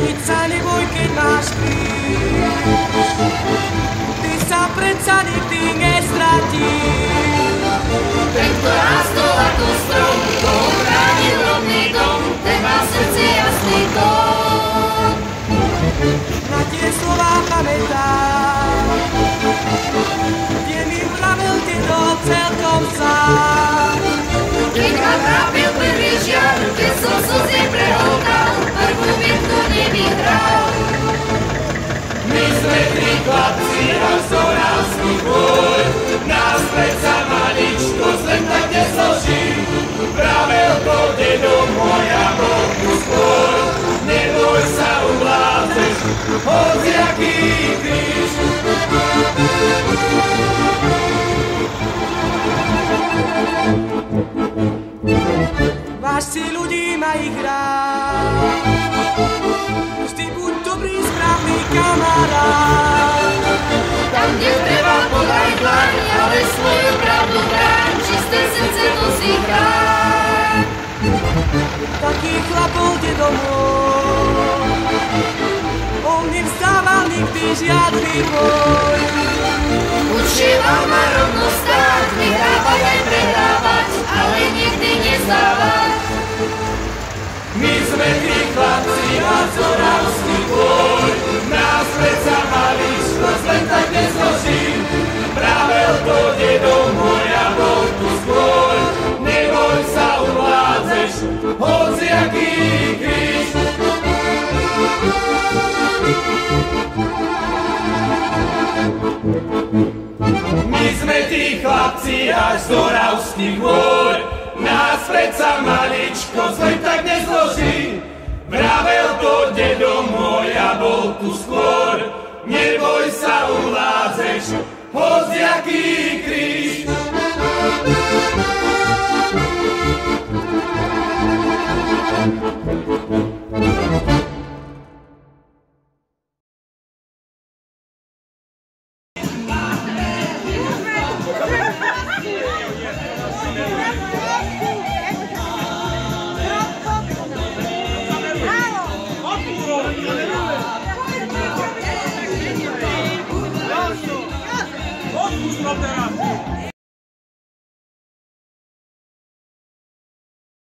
Nič sa neboj, keď máš kríž, ty sa predsa nikdy nestratíš. Ten, kto rástol ako strom, to ochránil rodný dom, ten má v srdci jasný tón. Na tie slová pamätám, kde mi vravil dedo celkom sám. Keď ma trápil prvý žiar, keď som slzy prehltal, prvú bitku nevyhral. My sme tri chlapci a zorávský boj, nás predsa maličko zlen tak nezloží. Vravel to dedo moja, bol tu skôr, neboj sa uvládzeš, hociaký kríž. Váš si ľudí má ich rád, vždy buď dobrý, správny kamarát. Tam, kde treba podaj dlaň, ale svoju pravdu bráň, čisté srdce nosí chráň. Taký chlap bol dedo môj, on nevzdával nikdy žiadny boj. Učieval ma rovno stáť, vyhrávať aj prehrávať, ale nikdy nezdávať. My sme tri chlapci a zorávský boj, nás predsa maličko zlen tak nezloží. Vravel to dedo moja, bol tu skôr, neboj sa uvládzeš, hociaký kríž. My sme tí chlapci až z Oravských hôr, nás predsa maličko zlen tak nezloží. Vravel to dedo moja, bol tu skôr, neboj sa uvládzeš, hociaký kríž.